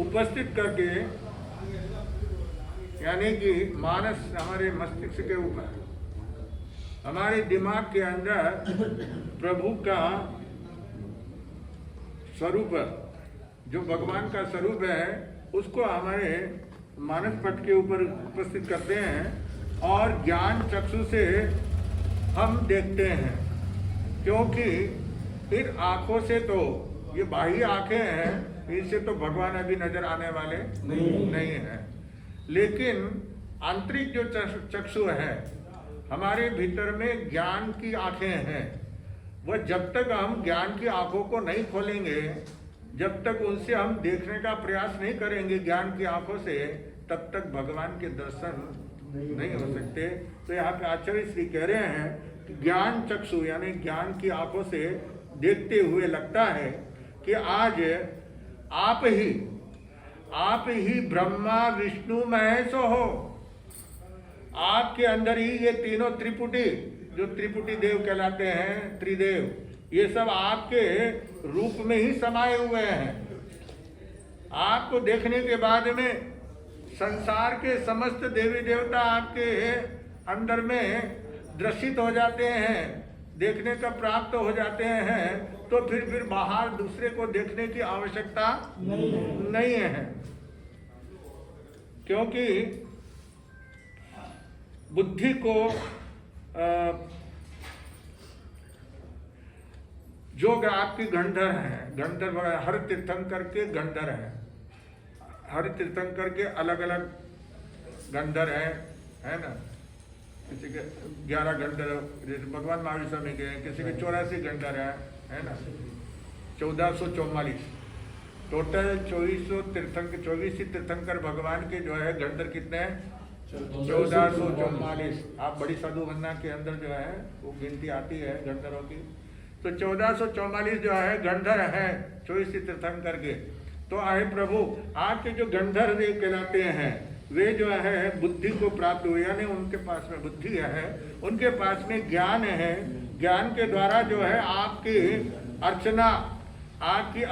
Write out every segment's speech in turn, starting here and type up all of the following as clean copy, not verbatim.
उपस्थित करके, यानी कि मानस हमारे मस्तिष्क के ऊपर, हमारे दिमाग के अंदर प्रभु का स्वरूप, जो भगवान का स्वरूप है, उसको हमारे मानस पट के ऊपर उपस्थित करते हैं और ज्ञान चक्षु से हम देखते हैं। क्योंकि इन आंखों से तो, ये बाह्य आंखें हैं, इनसे तो भगवान अभी नजर आने वाले नहीं है। लेकिन आंतरिक जो चक्षु है, हमारे भीतर में ज्ञान की आंखें हैं, वह जब तक हम ज्ञान की आंखों को नहीं खोलेंगे, जब तक उनसे हम देखने का प्रयास नहीं करेंगे ज्ञान की आंखों से, तब तक भगवान के दर्शन नहीं हो सकते। तो यहाँ पे आचार्य श्री कह रहे हैं कि ज्ञान चक्षु यानी ज्ञान की आंखों से देखते हुए लगता है कि आज आप ही ब्रह्मा विष्णु महेश हो। आपके अंदर ही ये तीनों त्रिपुटी, जो त्रिपुटी देव कहलाते हैं, त्रिदेव, ये सब आपके रूप में ही समाये हुए हैं। आपको देखने के बाद में संसार के समस्त देवी देवता आपके अंदर में दर्शित हो जाते हैं, देखने का प्राप्त हो जाते हैं। तो फिर बाहर दूसरे को देखने की आवश्यकता नहीं है, क्योंकि बुद्धि को जो आपकी गंधर है, गंधर हर तीर्थंकर के गंधर है, हर तीर्थंकर के अलग अलग गंधर है ना। किसी के 11 गंधर, जैसे भगवान महावीर स्वामी के, किसी के 84 गंधर है ना। 1444 टोटल 24 तीर्थंकर भगवान के जो है गंधर कितने हैं? 1444। आप बड़ी साधु वंदना के अंदर जो है वो गिनती आती है गंधरों की। तो 1444 जो है गंधर है 24 तीर्थंकर के। तो आए प्रभु, आपके जो गंधर देव कहलाते हैं, वे जो है बुद्धि को प्राप्त हुए, यानी उनके पास में बुद्धि है, उनके पास में ज्ञान है। ज्ञान के द्वारा जो है आपकी अर्चना, आपकी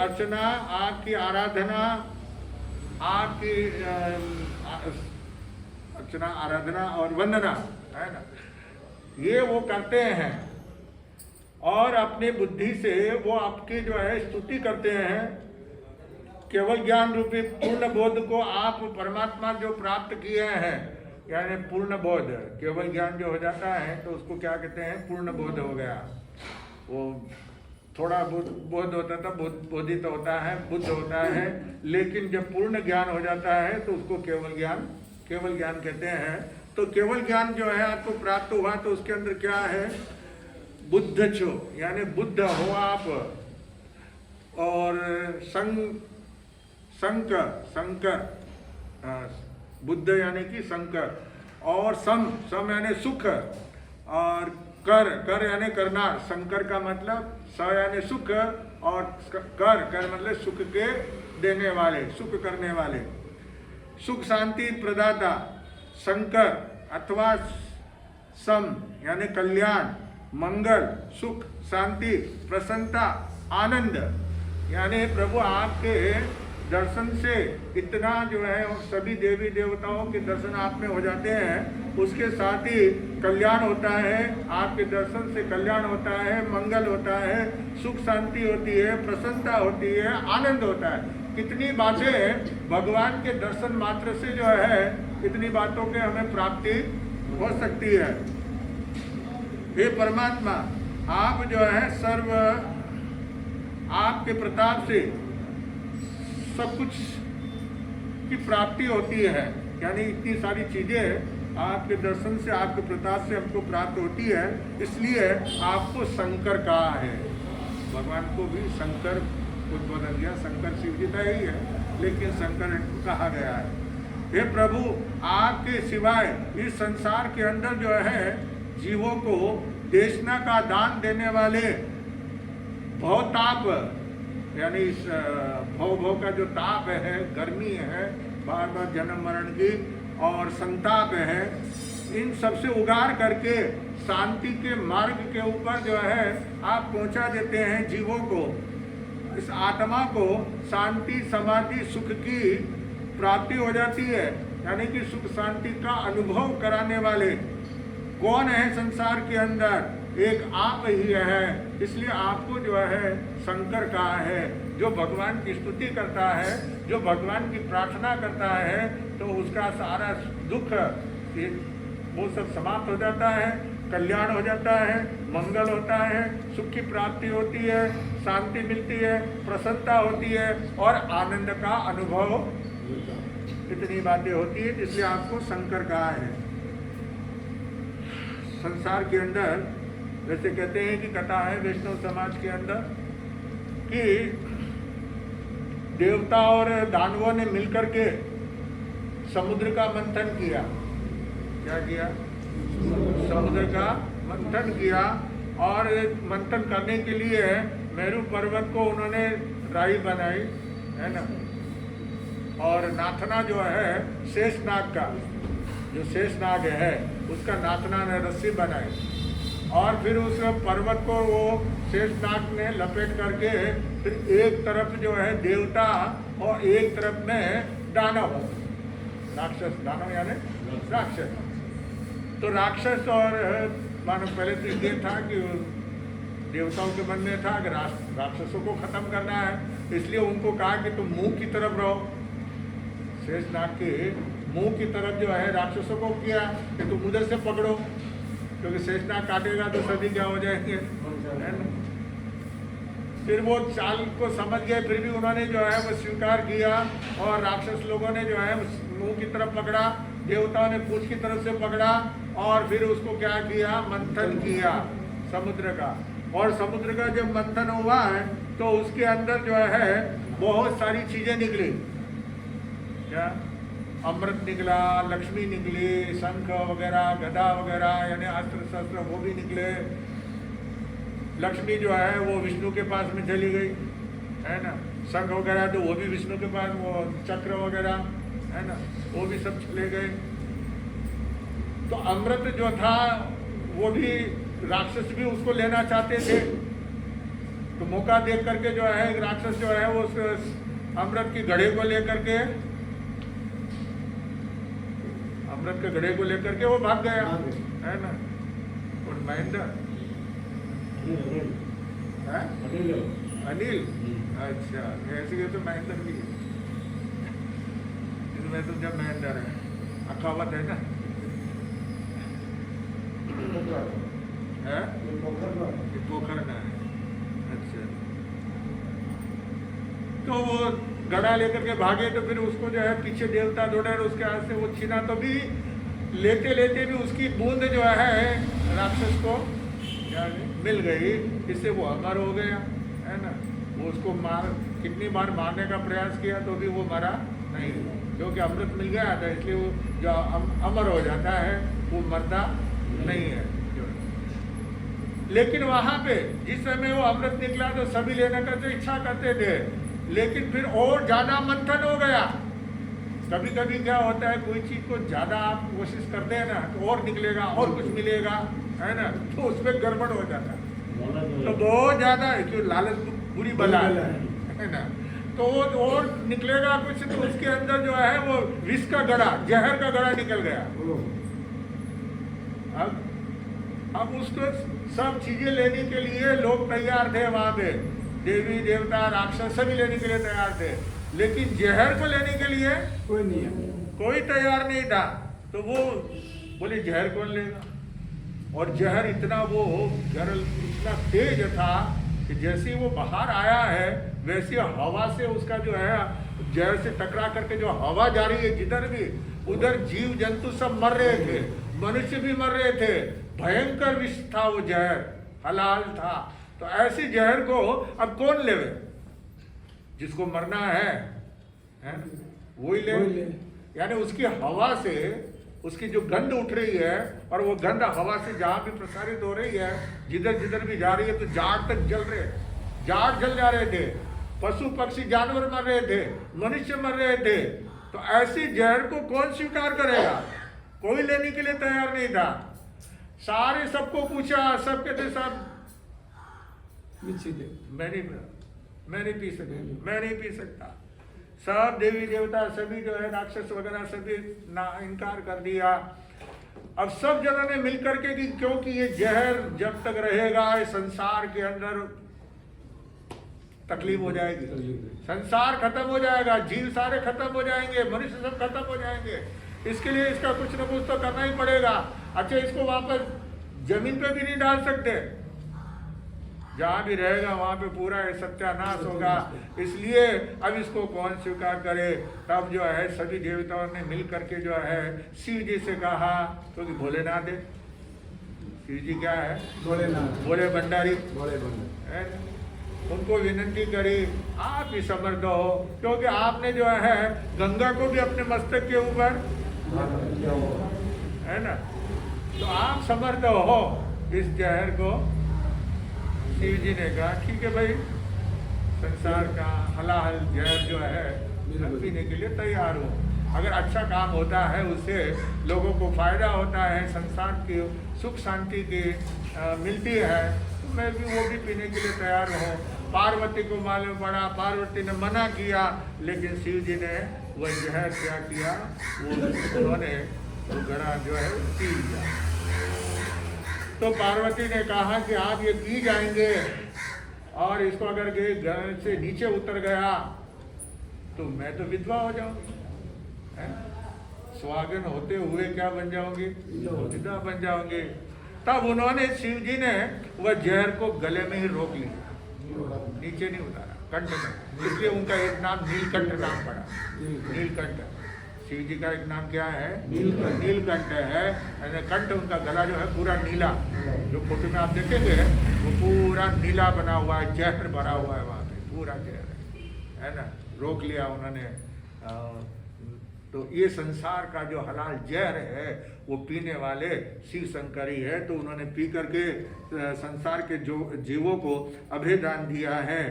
आराधना, आपकी अर्चना, आराधना और वंदना है ना, ये वो करते हैं। और अपनी बुद्धि से वो आपकी जो है स्तुति करते हैं। केवल ज्ञान रूपी पूर्ण बोध को आप परमात्मा जो प्राप्त किए हैं, यानी पूर्ण बोध, केवल ज्ञान जो हो जाता है तो उसको क्या कहते हैं? पूर्ण बोध हो गया। वो थोड़ा बोध होता था, बोधित होता है, बुद्ध होता है, लेकिन जब पूर्ण ज्ञान हो जाता है तो उसको केवल ज्ञान कहते हैं। तो केवल ज्ञान जो है आपको प्राप्त हुआ, तो उसके अंदर क्या है? बुद्ध छो, यानी बुद्ध हो आप। और शंकर, बुद्ध यानी कि शंकर, और सम यानी सुख, और कर यानी करना। शंकर का मतलब स यानी सुख, और कर मतलब सुख के देने वाले, सुख करने वाले, सुख शांति प्रदाता। शंकर अथवा सम यानी कल्याण, मंगल, सुख, शांति, प्रसन्नता, आनंद। यानी प्रभु आपके दर्शन से इतना जो है सभी देवी देवताओं के दर्शन आप में हो जाते हैं। उसके साथ ही कल्याण होता है, आपके दर्शन से कल्याण होता है, मंगल होता है, सुख शांति होती है, प्रसन्नता होती है, आनंद होता है। कितनी बातें भगवान के दर्शन मात्र से जो है, इतनी बातों के हमें प्राप्ति हो सकती है। हे परमात्मा, आप जो है सर्व, आपके प्रताप से सब कुछ की प्राप्ति होती है। यानी इतनी सारी चीजें आपके दर्शन से, आपके प्रताप से हमको प्राप्त होती है। इसलिए आपको शंकर कहा है। भगवान को भी शंकर उद्बोधन दिया। शंकर शिव जी का ही है, लेकिन शंकर इनको कहा गया है। हे प्रभु, आपके सिवाय इस संसार के अंदर जो है जीवों को देशना का दान देने वाले भवताप, यानी इस भव का जो ताप है, गर्मी है, बार बार जन्म मरण की, और संताप है, इन सबसे उगार करके शांति के मार्ग के ऊपर जो है आप पहुंचा देते हैं जीवों को। इस आत्मा को शांति समाधि सुख की प्राप्ति हो जाती है, यानी कि सुख शांति का अनुभव कराने वाले कौन है संसार के अंदर? एक आप ही है। इसलिए आपको जो है शंकर कहा है। जो भगवान की स्तुति करता है, जो भगवान की प्रार्थना करता है, तो उसका सारा दुख वो सब समाप्त हो जाता है, कल्याण हो जाता है, मंगल होता है, सुख की प्राप्ति होती है, शांति मिलती है, प्रसन्नता होती है और आनंद का अनुभव, इतनी बातें होती है। इसलिए आपको शंकर कहा है। संसार के अंदर वैसे कहते हैं कि कथा है वैष्णव समाज के अंदर कि देवता और दानवों ने मिलकर के समुद्र का मंथन किया। क्या किया? समुद्र का मंथन किया। और मंथन करने के लिए मेरू पर्वत को उन्होंने राई बनाई, है ना। और नाथना जो है शेषनाग का, जो शेषनाग है उसका नाथना ने रस्सी बनाई और फिर उस पर्वत को वो शेषनाग ने लपेट करके फिर एक तरफ जो है देवता और एक तरफ में दानव, राक्षस, दानव यानी राक्षस। तो राक्षस और मानो पहले तो ये था कि देवताओं के मन में था कि राक्षसों को खत्म करना है, इसलिए उनको कहा कि तुम मुंह की तरफ रहो। शेषनाग के मुंह की तरफ जो है राक्षसों को किया कि तुम उधर से पकड़ो, क्योंकि शेषनाग काटेगा तो सभी क्या हो जाएंगे, है ना। फिर वो चाल को समझ गए, फिर भी उन्होंने जो है वो स्वीकार किया और राक्षस लोगों ने जो है मुंह की तरफ पकड़ा, देवताओं ने पूंछ की तरफ से पकड़ा और फिर उसको क्या किया, मंथन किया समुद्र का। और समुद्र का जब मंथन हुआ है तो उसके अंदर जो है बहुत सारी चीजें निकली। क्या? अमृत निकला, लक्ष्मी निकली, शंख वगैरह, गदा वगैरह यानी अस्त्र शस्त्र वो भी निकले। लक्ष्मी जो है वो विष्णु के पास में चली गई, है ना। शंख वगैरह तो वो भी विष्णु के पास, वो चक्र वगैरह, है ना, वो भी सब चले गए। तो अमृत जो था वो भी राक्षस भी उसको लेना चाहते थे, तो मौका देख करके जो है एक राक्षस जो है वो उस अमृत की घड़े को लेकर के, अमृत के घड़े को लेकर के वो भाग गया, है ना। और महेंद्र है अनिल, अच्छा ऐसे तो महेंद्र भी है, इसमें तो जब महेंद्र है अखावत है ना, है पोखर का है। अच्छा, तो वो गड़ा लेकर के भागे तो फिर उसको जो है पीछे देवता दौड़े और उसके हाथ से वो छीना, तो भी लेते लेते भी उसकी बूंद जो है राक्षस को मिल गई, इससे वो अमर हो गया, है ना। वो उसको कितनी बार मारने का प्रयास किया तो भी वो मरा नहीं, क्योंकि अमृत मिल गया था, इसलिए वो जो अमर हो जाता है वो मरता नहीं है। लेकिन वहां पे जिस समय वो अमृत निकला तो सभी लेने का तो इच्छा करते थे, लेकिन फिर और ज्यादा मंथन हो गया। कभी कभी क्या होता है, कोई चीज को ज्यादा आप कोशिश करते हैं ना तो और निकलेगा और कुछ मिलेगा, है ना, तो उसमें गड़बड़ हो जाता है। तो बहुत ज्यादा, क्यों लालच बुरी बला है ना, तो वो और निकलेगा कुछ, तो उसके अंदर जो है वो विष का गड़ा, जहर का गड़ा निकल गया। अब उसको सब चीजें लेने के लिए लोग तैयार थे, वहां पे देवी देवता राक्षस सभी लेने के लिए तैयार थे, लेकिन जहर को लेने के लिए कोई तैयार नहीं था। तो वो बोले जहर कौन लेगा, और जहर इतना वो जहर इतना तेज था कि जैसे वो बाहर आया है वैसे हवा से उसका जो है जहर से टकरा करके जो हवा जा रही है जिधर भी, उधर जीव जंतु सब मर रहे थे, मनुष्य भी मर रहे थे। भयंकर विष था वो जहर, हलाल था। तो ऐसी जहर को अब कौन लेवे, जिसको मरना है वही ले। यानी उसकी हवा से उसकी जो गंध उठ रही है, और वो गंध हवा से जहां भी प्रसारित हो रही है, जिधर जिधर भी जा रही है, तो जाड़ तक जल रहे, जाड़ जल जा रहे थे, पशु पक्षी जानवर मर रहे थे, मनुष्य मर रहे थे। तो ऐसी जहर को कौन स्वीकार करेगा, कोई लेने के लिए तैयार नहीं था। सारे सबको पूछा, सब कहते सब मैं नहीं, मैं नहीं पी सकता, मैं नहीं पी सकता। सब देवी देवता सभी जो है राक्षस वगैरह सभी ना इनकार कर दिया। अब सब जनों ने मिलकर के कि क्योंकि ये जहर जब तक रहेगा इस संसार के अंदर तकलीफ हो जाएगी, संसार खत्म हो जाएगा, जीव सारे खत्म हो जाएंगे, मनुष्य सब खत्म हो जाएंगे। इसके लिए इसका कुछ न कुछ तो करना ही पड़ेगा। अच्छा, इसको वापस जमीन पे भी नहीं डाल सकते, जहां भी रहेगा वहां पे पूरा सत्यानाश होगा। इसलिए अब इसको कौन स्वीकार करे। तब जो है सभी देवताओं ने मिल करके जो है शिव जी से कहा, क्योंकि भोलेनाथ है, शिव जी क्या है, भोलेनाथ, भोले भंडारी, भोले भंडारी। उनको विनती करी, आप ही समर्थ हो, क्योंकि आपने जो है गंगा को भी अपने मस्तक के ऊपर है ना, तो आप समर्थ हो इस जहर को। शिव जी ने कहा ठीक है भाई, संसार का हलाहल जहर जो है मैं पीने के लिए तैयार हूँ। अगर अच्छा काम होता है उससे लोगों को फायदा होता है, संसार की सुख शांति की मिलती है, तो मैं भी वो भी पीने के लिए तैयार हूँ। पार्वती को मालूम पड़ा, पार्वती ने मना किया, लेकिन शिव जी ने वह जहर क्या किया, वो उन्होंने वो घड़ा जो है पी लिया। तो पार्वती ने कहा कि आप ये पी जाएंगे और इसको अगर ये घर से नीचे उतर गया तो मैं तो विधवा हो जाऊंगी, सुहागन होते हुए क्या बन जाऊंगी, विधवा बन जाऊंगी। तब उन्होंने शिव जी ने वह जहर को गले में ही रोक लिया, नीचे नहीं उतारा, कंठ में। इसलिए उनका एक नाम नीलकंठ नाम पड़ा, नीलकंठ। शिव जी का एक नाम क्या है, नीलकंठ है। कंठ उनका गला जो है पूरा नीला, जो फोटो में आप देखेंगे वो पूरा नीला बना हुआ है, जहर भरा हुआ है वहाँ पे, पूरा जहर है ना, रोक लिया उन्होंने। तो ये संसार का जो हलाल जहर है वो पीने वाले शिव शंकर ही है। तो उन्होंने पी करके संसार के जो जीवों को अभय दान दिया है।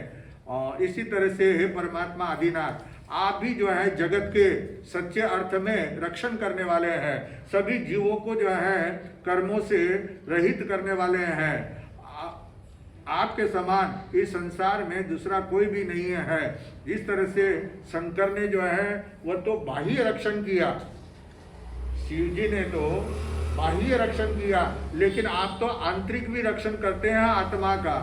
और इसी तरह से हे परमात्मा आदिनाथ, आप भी जो है जगत के सच्चे अर्थ में रक्षण करने वाले हैं, सभी जीवों को जो है कर्मों से रहित करने वाले हैं। आपके समान इस संसार में दूसरा कोई भी नहीं है। जिस तरह से शंकर ने जो है वह तो बाह्य रक्षण किया, शिव जी ने तो बाह्य रक्षण किया, लेकिन आप तो आंतरिक भी रक्षण करते हैं आत्मा का।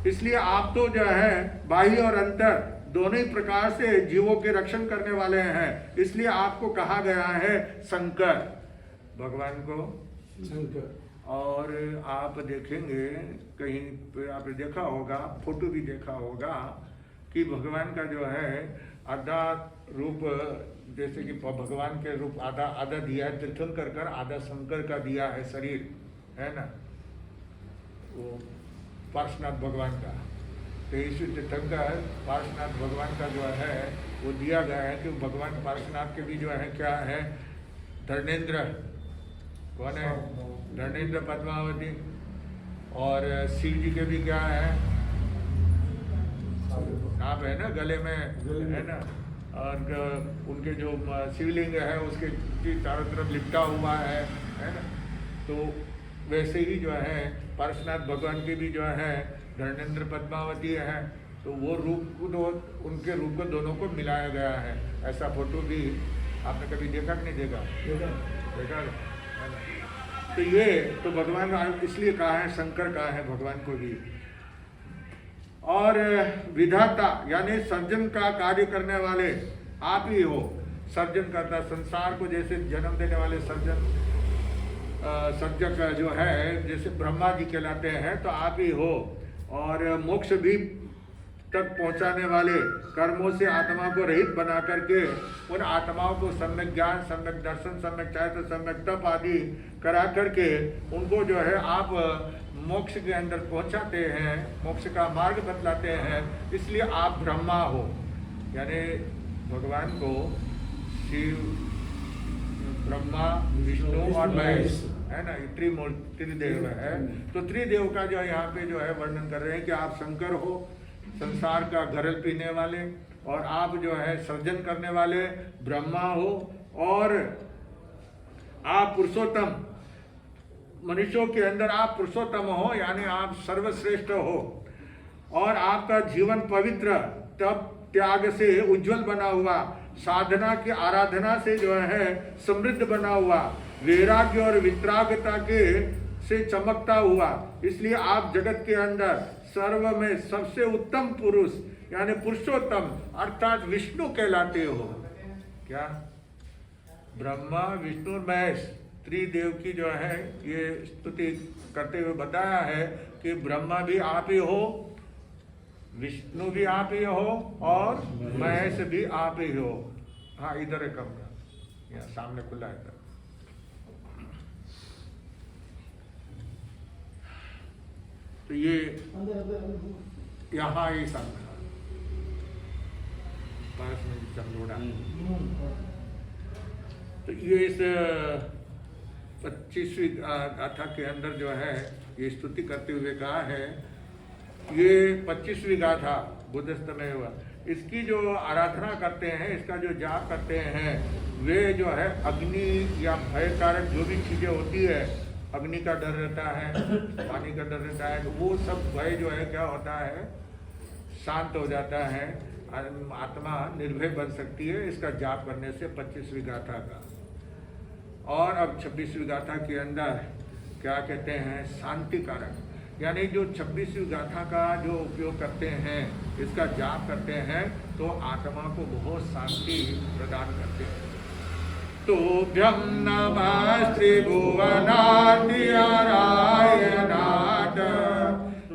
इसलिए आप तो जो है बाह्य और अंतर दोनों ही प्रकार से जीवों के रक्षण करने वाले हैं। इसलिए आपको कहा गया है शंकर, भगवान को शंकर। और आप देखेंगे कहीं पे आपने देखा होगा, फोटो भी देखा होगा कि भगवान का जो है आधा रूप, जैसे कि भगवान के रूप आधा आधा दिया है तीर्थंकर कर, आधा शंकर का दिया है शरीर, है ना, वो पार्श्वनाथ भगवान का। तो इसी तीर्थंकर पार्श्वनाथ भगवान का जो है वो दिया गया है कि भगवान पार्श्वनाथ के भी जो है क्या है, धर्मेंद्र कौन है, धर्मेंद्र पद्मावती। और शिव जी के भी क्या है, सांप है ना गले में, है ना, और उनके जो शिवलिंग है उसके चारों तरफ लिपटा हुआ है ना। तो वैसे ही जो है पार्श्वनाथ भगवान के भी जो है धर्मेंद्र पद्मावती है। तो वो रूप को, उनके रूप को दोनों को मिलाया गया है। ऐसा फोटो भी आपने कभी देखा कि नहीं देखा? देखा है ना। तो ये तो भगवान इसलिए कहा है, शंकर कहा है भगवान को भी। और विधाता यानी सर्जन का कार्य करने वाले आप ही हो। सर्जन करता संसार को, जैसे जन्म देने वाले सर्जक जो है जैसे ब्रह्मा जी कहलाते हैं, तो आप ही हो। और मोक्ष भी तक पहुंचाने वाले, कर्मों से आत्मा को रहित बना करके उन आत्माओं को सम्यक ज्ञान, सम्यक दर्शन, सम्यक चारित्र, सम्यक तप आदि करा करके उनको जो है आप मोक्ष के अंदर पहुंचाते हैं, मोक्ष का मार्ग बतलाते हैं। इसलिए आप ब्रह्मा हो, यानी भगवान को शिव, ब्रह्मा, विष्णु और महेश है ना, त्रिदेव है। तो त्रिदेव का जो यहाँ पे जो है वर्णन कर रहे हैं कि आप शंकर हो, संसार का घरल पीने वाले, और आप जो है सर्जन करने वाले ब्रह्मा हो, और आप पुरुषोत्तम, मनुष्यों के अंदर आप पुरुषोत्तम हो, यानी आप सर्वश्रेष्ठ हो। और आपका जीवन पवित्र तप त्याग से उज्जवल बना हुआ, साधना की आराधना से जो है समृद्ध बना हुआ, वैराग्य और वितरागता के से चमकता हुआ, इसलिए आप जगत के अंदर सर्व में सबसे उत्तम पुरुष यानी पुरुषोत्तम अर्थात विष्णु कहलाते हो। क्या? ब्रह्मा विष्णु महेश त्रिदेव की जो है ये स्तुति करते हुए बताया है कि ब्रह्मा भी आप ही हो, विष्णु भी आप ही हो और महेश भी आप ही हो। हाँ, इधर है कमरा, यहाँ सामने खुला है। तो ये यहाँ ही सामने पास में चंदोड़ा। तो ये इस 25वीं गाथा के अंदर जो है ये स्तुति करते हुए कहा है, ये 25वीं गाथा बुद्धस्तमय हुआ, इसकी जो आराधना करते हैं, इसका जो जाप करते हैं, वे जो है अग्नि या भय कारक जो भी चीज़ें होती है, अग्नि का डर रहता है, पानी का डर रहता है, तो वो सब भय जो है क्या होता है, शांत हो जाता है, आत्मा निर्भय बन सकती है इसका जाप करने से 25वीं गाथा का। और अब 26वीं गाथा के अंदर क्या कहते हैं, शांति कारक, यानी जो 26वीं गाथा का जो उपयोग करते हैं, इसका जाप करते हैं, तो आत्मा को बहुत शांति प्रदान करते हैं। तुभ्यं नमः त्रिभुवनाधिरायणाय,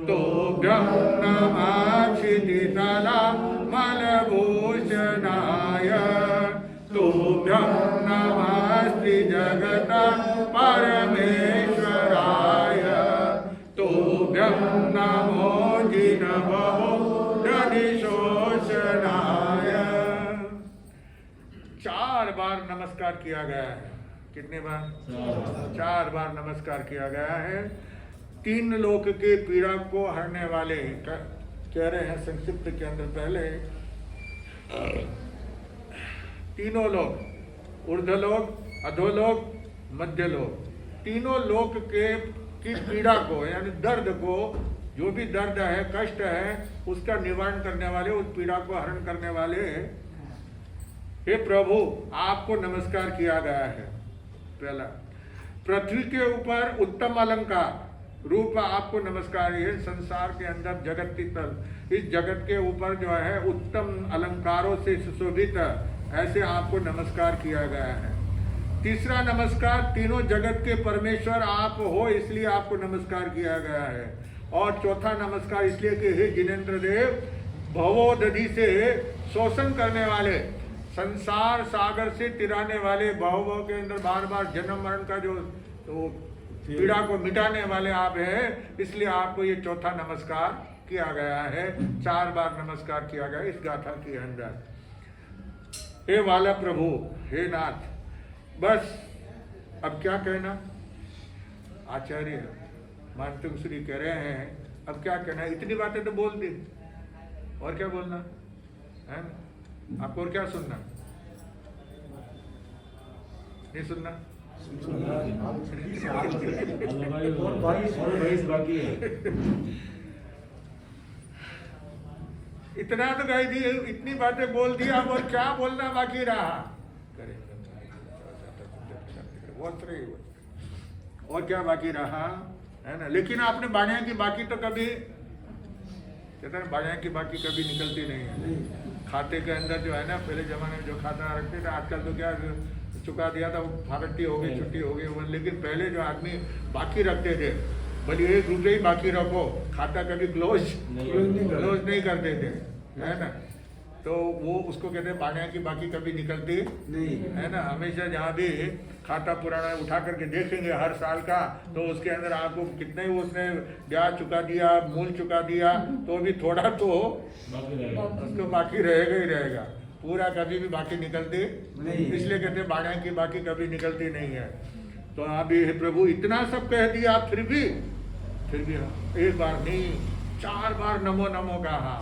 तुभ्यं नमः क्षितितला मलभूषणाय, तुभ्यं नमस्ते जगत परमेश्वराय, तुभ्यं नमो जिनवो दधिशोषणाय। 4 बार नमस्कार किया गया है। कितने बार? 4 बार नमस्कार किया गया है। 3 लोक के पीड़ा को हरने वाले कह रहे हैं संक्षिप्त के अंदर पहले, तीनों लोक, ऊर्ध्वलोक, अधोलोक, मध्यलोक, तीनों लोक की पीड़ा को यानी दर्द को, जो भी दर्द है, कष्ट है, उसका निवारण करने वाले, उस पीड़ा को हरण करने वाले, हे प्रभु आपको नमस्कार किया गया है। पहला, पृथ्वी के ऊपर उत्तम अलंकार रूप आपको नमस्कार। ये संसार के अंदर जगत की तल, इस जगत के ऊपर जो है उत्तम अलंकारों से सुशोभित, ऐसे आपको नमस्कार किया गया है। तीसरा नमस्कार, तीनों जगत के परमेश्वर आप हो, इसलिए आपको नमस्कार किया गया है। और चौथा नमस्कार इसलिए कि हे जिनेन्द्र देव, भवोदधि से शोषण करने वाले, संसार सागर से तिराने वाले, भव के अंदर बार बार जन्म मरण का जो तो पीड़ा को मिटाने वाले आप हैं, इसलिए आपको ये चौथा नमस्कार किया गया है। 4 बार नमस्कार किया गया इस गाथा के अंदर। हे वाला प्रभु, हे नाथ, बस अब क्या कहना। आचार्य मानसिंह श्री कह रहे हैं, अब क्या कहना, इतनी बातें तो बोल दी, और क्या बोलना है? आपको और क्या सुनना? नहीं सुनना? इतना तो कह दी, इतनी बातें बोल दी, अब और क्या बोलना बाकी रहा? और क्या बाकी रहा, है ना? लेकिन आपने बाणिया की बाकी तो कभी, कहते हैं बाणिया की बाकी कभी निकलती नहीं है। खाते के अंदर जो है ना, पहले जमाने में जो खाता रखते थे, आजकल तो क्या चुका दिया था, वो फारटी हो गई, छुट्टी हो गई, लेकिन पहले जो आदमी बाकी रखते थे, भले 1 रुपये ही बाकी रखो, खाता कभी क्लोज नहीं करते थे, है ना? तो वो उसको कहते हैं बाणिया की बाकी कभी निकलती नहीं, है ना? हमेशा जहाँ भी खाता पुराना उठा करके देखेंगे हर साल का, तो उसके अंदर आपको कितने उसने ब्याज चुका दिया, मूल चुका दिया, तो भी थोड़ा तो उसको बाकी रहेगा ही रहेगा, पूरा कभी भी बाकी निकलती नहीं। इसलिए कहते हैं बाणिया की बाकी कभी निकलती नहीं है। तो अभी प्रभु इतना सब कह दिया, फिर भी 1 बार नहीं, 4 बार नमो नमो कहा।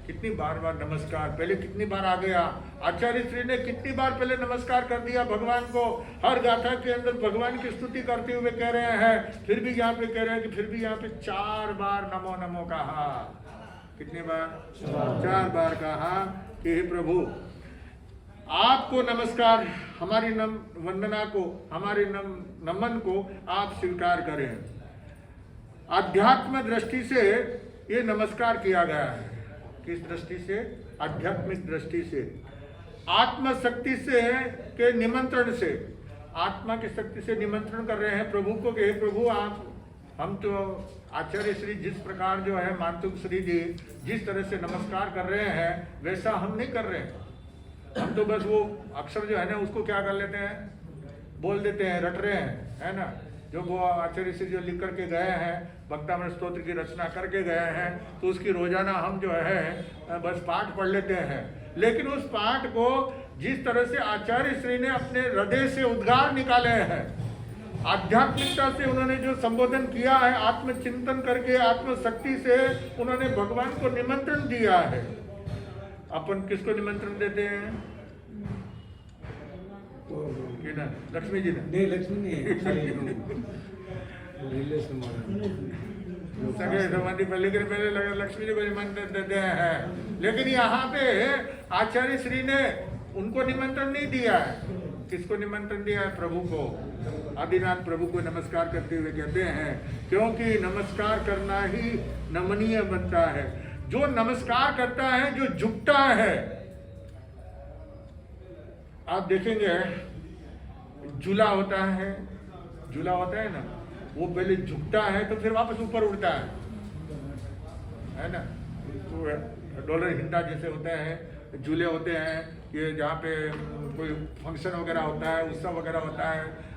कितनी बार नमस्कार, पहले कितनी बार आ गया। आचार्य श्री ने कितनी बार पहले नमस्कार कर दिया भगवान को। हर गाथा के अंदर भगवान की स्तुति करते हुए कह रहे हैं, फिर भी यहाँ पे कह रहे हैं कि फिर भी यहाँ पे 4 बार नमो नमो कहा। कितने बार? 4 बार कहा कि हे प्रभु आपको नमस्कार, हमारी वंदना को, हमारे नमन को आप स्वीकार करें। आध्यात्म दृष्टि से ये नमस्कार किया गया है। किस दृष्टि से? आध्यात्मिक दृष्टि से, आत्मशक्ति से के निमंत्रण से, आत्मा की शक्ति से निमंत्रण कर रहे हैं प्रभु को कि हे प्रभु आप, हम तो आचार्य श्री जिस प्रकार जो है मानतुक श्री जी जिस तरह से नमस्कार कर रहे हैं वैसा हम नहीं कर रहे हैं। हम तो बस वो अक्षर जो है ना उसको क्या कर लेते हैं, बोल देते हैं, रट रहे हैं, है ना। जो वो आचार्य श्री जो लिख करके गए हैं, भक्तामृत स्तोत्र की रचना करके गए हैं, तो उसकी रोजाना हम जो है बस पाठ पढ़ लेते हैं। लेकिन उस पाठ को जिस तरह से आचार्य श्री ने अपने हृदय से उद्गार निकाले हैं, आध्यात्मिकता से उन्होंने जो संबोधन किया है, आत्मचिंतन करके आत्मशक्ति से उन्होंने भगवान को निमंत्रण दिया है। अपन किसको निमंत्रण देते हैं? कि ना लक्ष्मी जी ने? नहीं, लक्ष्मी नहीं सगे समाधि पर, लेकिन पहले लक्ष्मी जी को निमंत्रण देते हैं। लेकिन यहाँ पे आचार्य श्री ने उनको निमंत्रण नहीं दिया है। किसको निमंत्रण दिया है? प्रभु को, आदिनाथ प्रभु को नमस्कार करते हुए कहते हैं, क्योंकि नमस्कार करना ही नमनीय बनता है। जो नमस्कार करता है, जो झुकता है, आप देखेंगे झूला होता है, झूला होता है ना, वो पहले झुकता है तो फिर वापस ऊपर उड़ता है ना। तो डॉलर हिंडा जैसे होता है, झूले होते हैं, ये जहाँ पे कोई फंक्शन वगैरह होता है, उत्सव वगैरह होता है,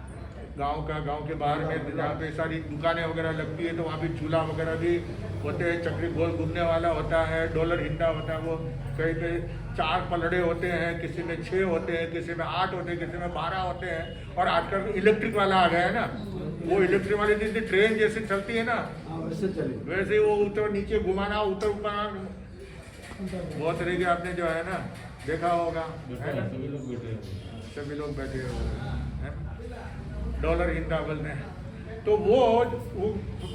गांव के बाहर में जहाँ पे सारी दुकानें वगैरह लगती है, तो वहाँ पे झूला वगैरह भी होते हैं, चक्री गोल घूमने वाला होता है, डॉलर हिंडा होता है। वो कहीं पे 4 पलड़े होते हैं, किसी में 6 होते हैं, किसी में 8 होते हैं, किसी में 12 होते हैं। और आजकल इलेक्ट्रिक वाला आ गया है ना, वो इलेक्ट्रिक वाली जैसे ट्रेन जैसे चलती है ना, वैसे वो ऊपर नीचे घुमाना, ऊपर ऊपर बहुत तरह के आपने जो है ना देखा होगा, है ना, सभी लोग बैठे हुए डॉलर हिंदा बोलते हैं। तो वो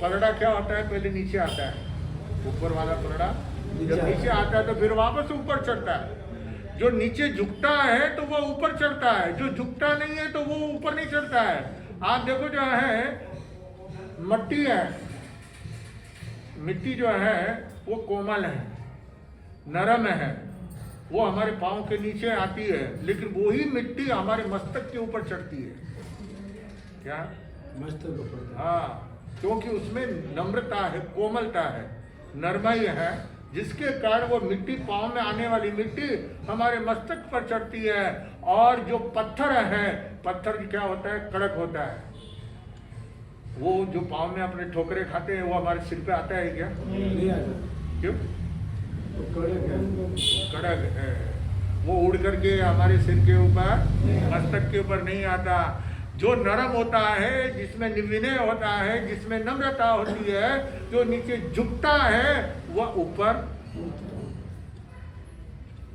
पलड़ा क्या होता है, पहले नीचे आता है, ऊपर वाला पलड़ा जब नीचे आता है तो फिर वापस ऊपर चढ़ता है। जो नीचे झुकता है तो वो ऊपर चढ़ता है, जो झुकता नहीं है तो वो ऊपर नहीं चढ़ता है। आप देखो जो है मिट्टी है, मिट्टी जो है वो कोमल है, नरम है, वो हमारे पाँव के नीचे आती है, लेकिन वही मिट्टी हमारे मस्तक के ऊपर चढ़ती है। क्या? मस्तक ऊपर। हाँ, क्योंकि उसमें नम्रता है, कोमलता है, नरमाई है, जिसके कारण वो मिट्टी, पाँव में आने वाली मिट्टी हमारे मस्तक पर चढ़ती है। और जो पत्थर है, पत्थर क्या होता है, कड़क होता है। वो जो पाँव में अपने ठोकरे खाते हैं वो हमारे सिर पे आता है क्या? नहीं आता। क्यों? कड़क है, कड़क है, वो उड़ करके हमारे सिर के ऊपर, मस्तक के ऊपर नहीं आता। जो नरम होता है, जिसमें विनय होता है, जिसमें नम्रता होती है, जो नीचे झुकता है, वह ऊपर।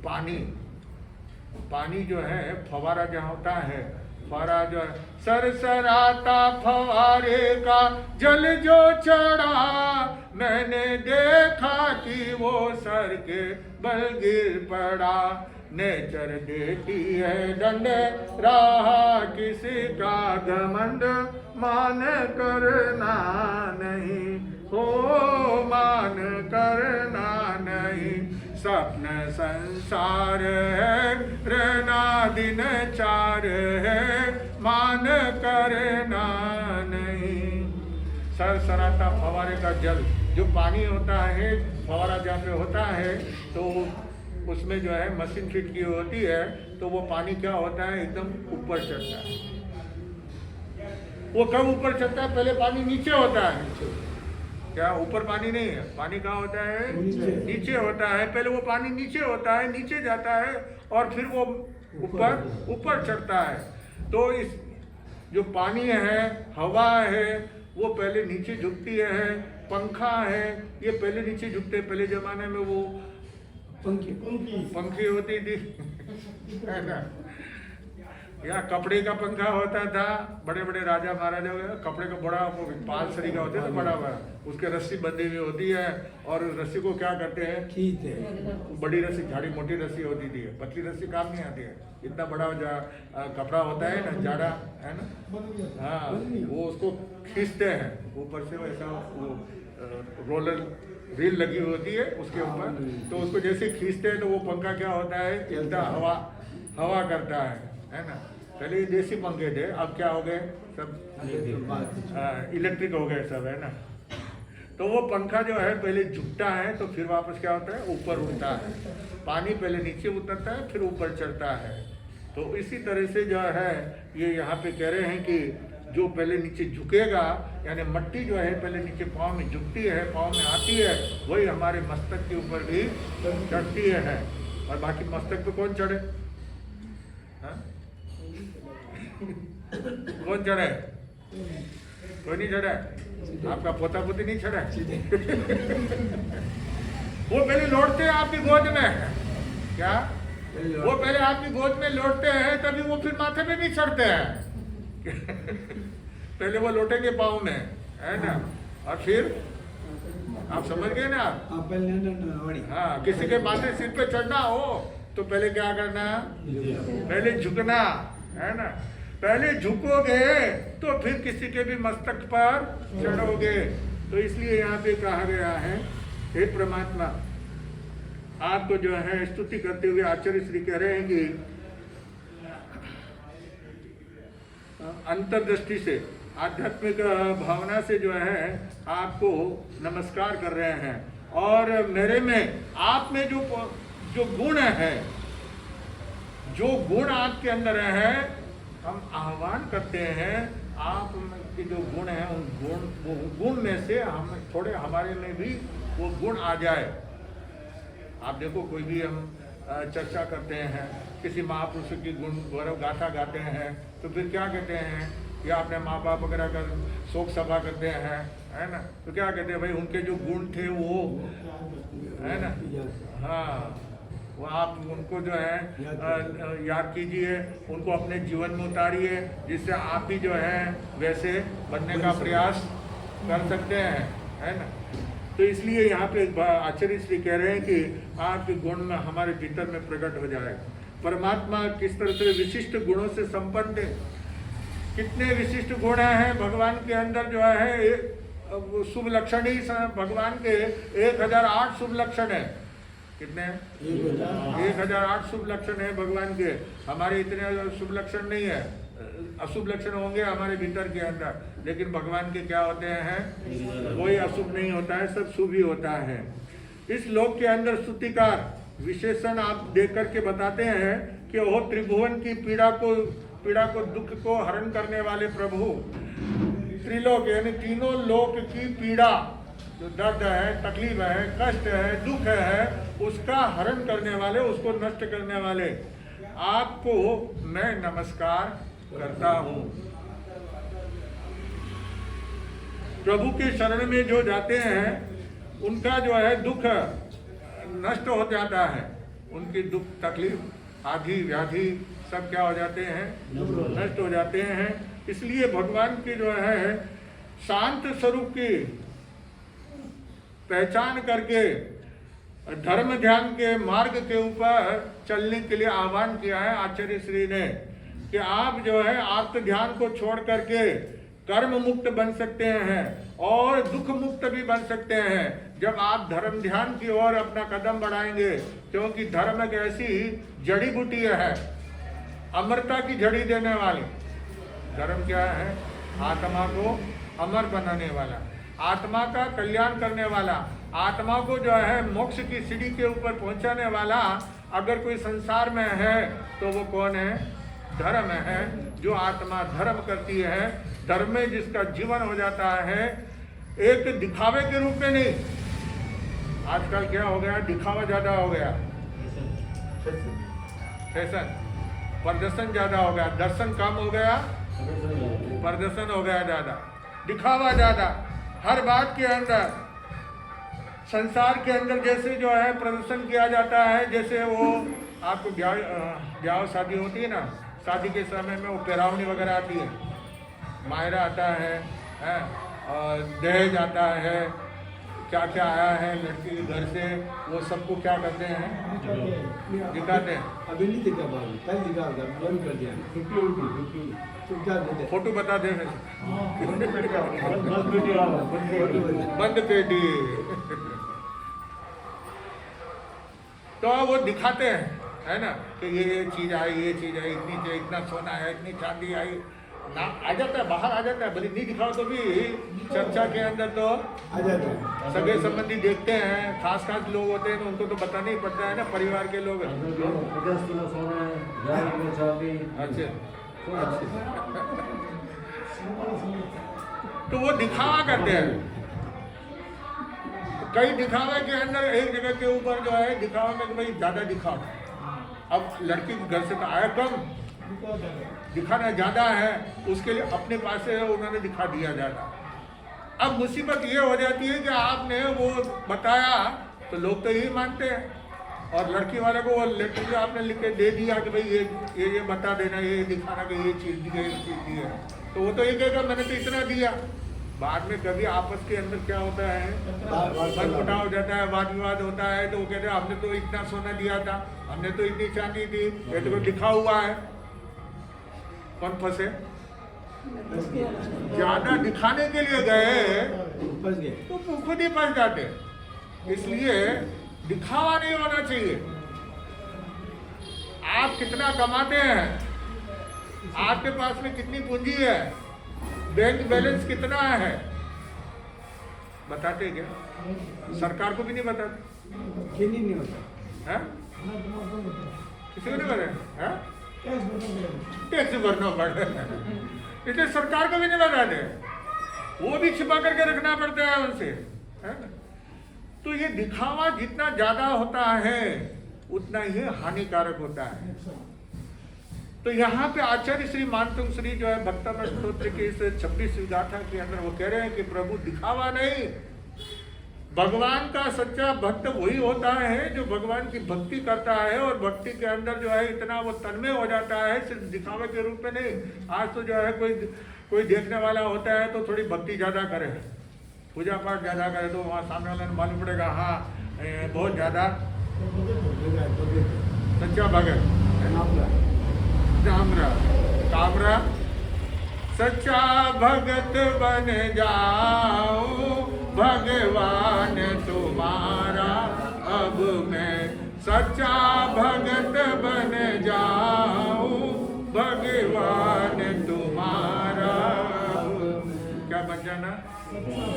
पानी जो है, फवारा जहाँ होता है, फवारा जो है, सरसराता फवारे का जल जो चढ़ा, मैंने देखा कि वो सर के बल गिर पड़ा। नेचर देती है दंड, रहा किसी का घमंड, मान करना नहीं हो, मान करना नहीं। स्वप्न संसार है, रहना दिन 4 है, मान करना नहीं। सरसराता फवारे का जल, जो पानी होता है, फवारा जहाँ पे होता है तो उसमें जो है मशीन फिट की होती है, तो वो पानी क्या होता है, एकदम ऊपर चढ़ता है। वो कब ऊपर चढ़ता है? पहले पानी नीचे होता है। क्या ऊपर पानी नहीं है? पानी कहाँ होता है? नीचे होता है। पहले वो पानी नीचे होता है, नीचे जाता है और फिर वो ऊपर चढ़ता है। तो इस जो पानी है, हवा है, वो पहले नीचे झुकती है। पंखा है, ये पहले नीचे झुकते। पहले जमाने में वो पंखी होती थी, है ना। या कपड़े का पंखा होता था, बड़े बड़े राजा महाराजा वगैरह कपड़े का बड़ा वो पालसरी का होता है, बड़ा बड़ा उसके रस्सी बंधी हुई होती है और रस्सी को क्या करते हैं, खींचते हैं। बड़ी रस्सी, झाड़ी मोटी रस्सी होती थी, पतली रस्सी काम नहीं आती है, इतना बड़ा कपड़ा होता है ना, जाड़ा है ना, हाँ वो उसको खींचते हैं ऊपर से, वैसा वो रोलर रील लगी होती है उसके ऊपर, तो उसको जैसे खींचते हैं तो वो पंखा क्या होता है, चलता हवा करता है ना। पहले ये देसी पंखे थे, अब क्या हो गए, सब इलेक्ट्रिक हो गए सब, है ना। तो वो पंखा जो है पहले झुकता है तो फिर वापस क्या होता है, ऊपर उड़ता है, पानी पहले नीचे उतरता है फिर ऊपर चढ़ता है। तो इसी तरह से जो है ये यहाँ पे कह रहे हैं कि जो पहले नीचे झुकेगा, यानी मट्टी जो है पहले नीचे पाँव में झुकती है, पाँव में आती है, वही हमारे मस्तक के ऊपर भी चढ़ती है। और बाकी मस्तक पे कौन चढ़े, हाँ? कौन चढ़े, कोई नहीं चढ़ा, आपका पोता पोती नहीं चढ़ा वो पहले लौटते हैं आपकी गोद में, क्या वो पहले आपकी गोद में लौटते हैं, तभी वो फिर माथे पे नहीं चढ़ते हैं पहले वो लौटेंगे पाँव में, है ना, और फिर आप समझ गए ना। हाँ, किसी के माथे सिर पे चढ़ना हो तो पहले क्या करना, पहले झुकना, है ना, पहले झुकोगे तो फिर किसी के भी मस्तक पर चढ़ोगे। तो इसलिए यहाँ पे कहा गया है, हे परमात्मा, आपको जो है स्तुति करते हुए आचार्य श्री कह रहे हैं कि अंतर्दृष्टि से, आध्यात्मिक भावना से जो है आपको नमस्कार कर रहे हैं, और मेरे में, आप में जो गुण है, जो गुण आपके अंदर है, हम आह्वान करते हैं आप के जो गुण हैं उन गुण में से हम थोड़े, हमारे में भी वो गुण आ जाए। आप देखो, कोई भी हम चर्चा करते हैं, किसी महापुरुष की गुण गौरव गाथा गाते हैं, तो फिर क्या कहते हैं, या अपने माँ बाप वगैरह का शोक सभा करते हैं, है ना, तो क्या कहते हैं भाई, उनके जो गुण थे वो, है ना, हाँ, वो आप उनको जो है याद कीजिए, उनको अपने जीवन में उतारिए, जिससे आप भी जो है वैसे बनने का प्रयास कर सकते हैं, है ना। तो इसलिए यहाँ पे आचार्य श्री कह रहे हैं कि आपके गुण में हमारे भीतर में प्रकट हो जाए। परमात्मा किस तरह से विशिष्ट गुणों से संपन्न है, कितने विशिष्ट गुण हैं भगवान के अंदर, जो है शुभ लक्षण ही भगवान के 1008 शुभ लक्षण है। कितने, 1008 शुभ लक्षण है भगवान के। हमारे इतने शुभ लक्षण नहीं है, अशुभ लक्षण होंगे हमारे भीतर के अंदर, लेकिन भगवान के क्या होते हैं, कोई अशुभ नहीं होता है, सब शुभ ही होता है। इस लोक के अंदर स्तुतिकार विशेषण आप देख करके बताते हैं कि वो त्रिभुवन की पीड़ा को दुख को हरण करने वाले प्रभु, त्रिलोक यानी तीनों लोक की पीड़ा, जो दर्द है, तकलीफ है, कष्ट है, दुख है, उसका हरण करने वाले, उसको नष्ट करने वाले आपको मैं नमस्कार करता हूँ। प्रभु के शरण में जो जाते हैं उनका जो है दुख नष्ट हो जाता है, उनकी दुख तकलीफ आदि व्याधि सब क्या हो जाते हैं, नष्ट हो जाते हैं। इसलिए भगवान की जो है शांत स्वरूप की पहचान करके धर्म ध्यान के मार्ग के ऊपर चलने के लिए आह्वान किया है आचार्य श्री ने, कि आप जो है आत्म ध्यान को छोड़ करके कर्म मुक्त बन सकते हैं और दुख मुक्त भी बन सकते हैं जब आप धर्म ध्यान की ओर अपना कदम बढ़ाएंगे। क्योंकि धर्म एक ऐसी जड़ी बूटी है, अमरता की जड़ी देने वाली। धर्म क्या है, आत्मा को अमर बनाने वाला, आत्मा का कल्याण करने वाला, आत्मा को जो है मोक्ष की सीढ़ी के ऊपर पहुंचाने वाला अगर कोई संसार में है तो वो कौन है, धर्म है। जो आत्मा धर्म करती है, धर्म में जिसका जीवन हो जाता है, एक दिखावे के रूप में नहीं। आजकल क्या हो गया, दिखावा ज्यादा हो गया, फैशन, प्रदर्शन ज्यादा हो गया, दर्शन कम हो गया, प्रदर्शन हो गया ज्यादा, दिखावा ज्यादा। हर बात के अंदर, संसार के अंदर जैसे जो है प्रदर्शन किया जाता है, जैसे वो आपको ब्याह शादी होती है ना, शादी के समय में वो पेरावनी वगैरह आती है, मायरा आता है, और दहेज आता है, क्या क्या आया है लड़की के घर से, वो सबको क्या करते हैं, दिखाते हैं। अभी नहीं दिखा बाबू, कल दिखा होगा, बंद कर दिया। तो क्या देते? फोटो बता दे बंद पेटी। तो वो दिखाते हैं, है ना, कि ये चीज आई, ये चीज आई, इतना सोना है, इतनी चांदी आई, ना आ जाता है, बाहर आ जाता है, भले नहीं दिखाओ तो भी चर्चा के अंदर तो आ जाता है। सगे संबंधी देखते हैं, खास खास लोग होते हैं तो उनको तो बताना ही पड़ता है ना, परिवार के लोग। 50 किलो सोना है, 1000 किलो चांदी। अच्छा, तो वो दिखावा करते हैं। कई दिखावे के अंदर एक जगह के ऊपर जो है दिखावा में कि भाई ज्यादा दिखाओ। अब लड़की के घर से तो आया कम, दिखाना ज्यादा है, उसके लिए अपने पास से उन्होंने दिखा दिया ज्यादा। अब मुसीबत ये हो जाती है कि आपने वो बताया तो लोग तो यही मानते हैं, और लड़की वाले को वो लेटर जो आपने लिख के दे दिया कि भाई ये बता देना, ये दिखाना कि ये चीज़ दी है, ये चीज़ दी है, तो वो तो ये कहेगा मैंने तो इतना दिया। बाद में कभी आपस के अंदर क्या होता है, मनमुटाव हो जाता है, वाद विवाद होता है, तो वो कहते हैं हमने तो इतना सोना दिया था, हमने तो इतनी चांदी दी, ये तो लिखा हुआ है। कौन फंसे? ज्यादा दिखाने के लिए गए फंस गए। तो खुद ही फंस जाते। इसलिए दिखावा नहीं होना चाहिए। आप कितना कमाते हैं, आपके पास में कितनी पूंजी है, बैंक बैलेंस कितना है, बताते क्या? सरकार को भी नहीं बताते, खेती नहीं होता है? किसी को नहीं बताते, टैक्स भरना पड़ता है, इसलिए सरकार को भी नहीं बताते, वो भी छिपा करके रखना पड़ता है उनसे, है ना? तो ये दिखावा जितना ज्यादा होता है उतना ही हानिकारक होता है। तो यहाँ पे आचार्य श्री मानतुंग श्री जो है भक्तमृत स्तोत्र के इस 26वीं गाथा के अंदर वो कह रहे हैं कि प्रभु दिखावा नहीं, भगवान का सच्चा भक्त वही होता है जो भगवान की भक्ति करता है, और भक्ति के अंदर जो है इतना वो तन्मय हो जाता है, सिर्फ दिखावे के रूप में नहीं। आज तो जो है कोई देखने वाला होता है तो थोड़ी भक्ति ज्यादा करे, पूजा पाठ ज्यादा करे, तो वहाँ सामने वाले ने मालूम पड़ेगा हाँ बहुत ज्यादा सच्चा भगत कामरा सच्चा भगत बन जाओ भगवान तुम्हारा, अब मैं सच्चा भगत बन जाऊं भगवान तुम्हारा। क्या बन जाना?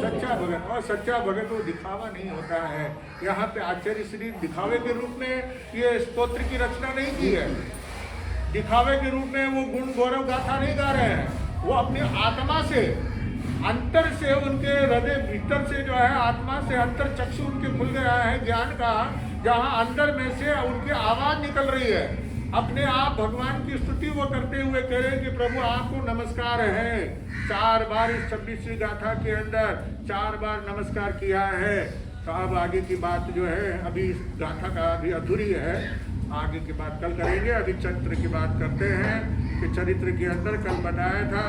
सच्चा भगत। और सच्चा भगत वो दिखावा नहीं होता है। यहाँ पे आचार्य श्री दिखावे के रूप में ये स्तोत्र की रचना नहीं की है, दिखावे के रूप में वो गुण गौरव गाथा नहीं गा रहे हैं, वो अपनी आत्मा से, अंतर से, उनके हृदय भीतर से जो है आत्मा से अंतर चक्षु उनके खुल गया है ज्ञान का, जहाँ अंदर में से उनकी आवाज निकल रही है। अपने आप भगवान की स्तुति वो करते हुए कह रहे हैं कि प्रभु आपको नमस्कार है। 4 बार इस 26वीं गाथा के अंदर 4 बार नमस्कार किया है। तो अब आगे की बात जो है अभी इस गाथा का अभी अधूरी है, आगे की बात कल करेंगे। अभी चरित्र की बात करते हैं कि चरित्र के अंदर कल बताया था